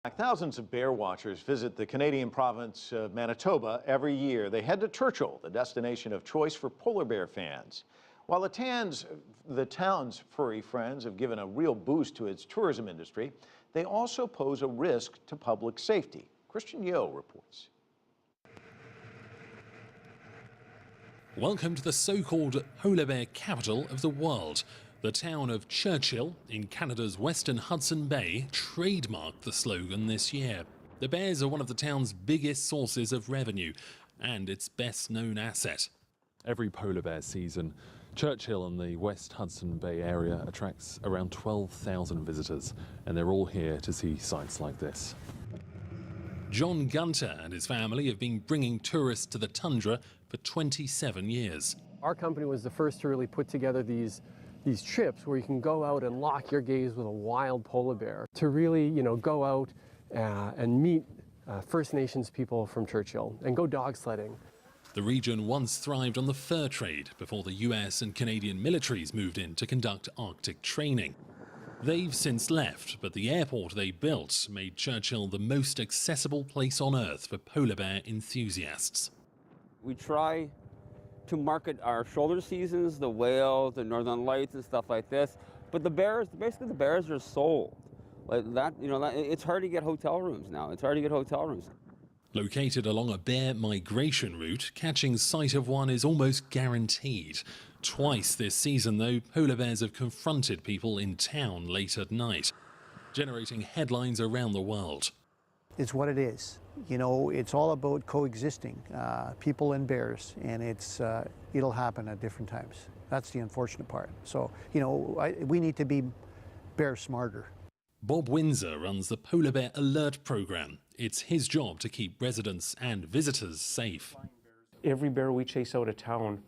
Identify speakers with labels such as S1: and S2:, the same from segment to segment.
S1: Thousands of bear watchers visit the Canadian province of Manitoba every year. They head to Churchill, the destination of choice for polar bear fans. While the town's furry friends have given a real boost to its tourism industry, they also pose a risk to public safety. Kristiaan reports.
S2: Welcome to the so-called polar bear capital of the world. The town of Churchill, in Canada's western Hudson Bay, trademarked the slogan this year. The bears are one of the town's biggest sources of revenue and its best-known asset.
S3: Every polar bear season, Churchill in the West Hudson Bay area attracts around 12,000 visitors, and they're all here to see sights like this.
S2: John Gunter and his family have been bringing tourists to the tundra for 27 years.
S4: Our company was the first to really put together these trips where you can go out and lock your gaze with a wild polar bear to really, go out and meet First Nations people from Churchill and go dog sledding.
S2: The region once thrived on the fur trade before the US and Canadian militaries moved in to conduct Arctic training. They've since left, but the airport they built made Churchill the most accessible place on Earth for polar bear enthusiasts.
S5: We try to market our shoulder seasons, the whales, the northern lights and stuff like this, but the bears, basically the bears are sold. Like that, it's hard to get hotel rooms now. It's hard to get hotel rooms.
S2: Located along a bear migration route, catching sight of one is almost guaranteed. Twice this season, though, polar bears have confronted people in town late at night, generating headlines around the world.
S6: It's what it is. It's all about coexisting, people and bears, and it'll happen at different times. That's the unfortunate part. So, we need to be bear smarter.
S2: Bob Windsor runs the Polar Bear Alert program. It's his job to keep residents and visitors safe.
S7: Every bear we chase out of town,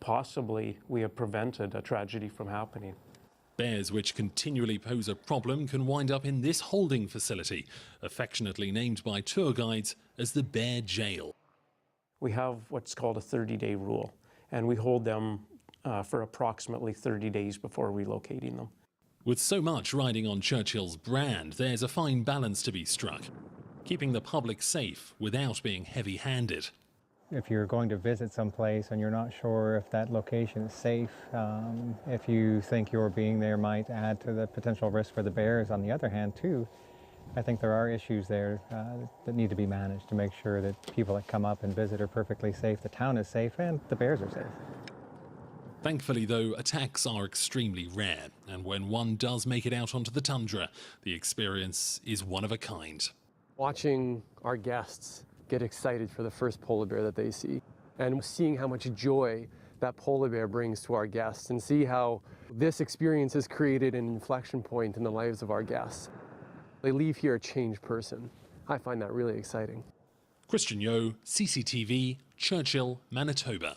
S7: possibly we have prevented a tragedy from happening.
S2: Bears which continually pose a problem can wind up in this holding facility, affectionately named by tour guides as the Bear Jail.
S7: We have what's called a 30-day rule, and we hold them for approximately 30 days before relocating them.
S2: With so much riding on Churchill's brand, there's a fine balance to be struck, keeping the public safe without being heavy-handed.
S8: If you're going to visit someplace and you're not sure if that location is safe, if you think your being there might add to the potential risk for the bears, on the other hand, too, I think there are issues there that need to be managed to make sure that people that come up and visit are perfectly safe, the town is safe, and the bears are safe.
S2: Thankfully, though, attacks are extremely rare, and when one does make it out onto the tundra, the experience is one of a kind.
S4: Watching our guests get excited for the first polar bear that they see, and seeing how much joy that polar bear brings to our guests, and see how this experience has created an inflection point in the lives of our guests. They leave here a changed person. I find that really exciting.
S2: Kristiaan, CCTV, Churchill, Manitoba.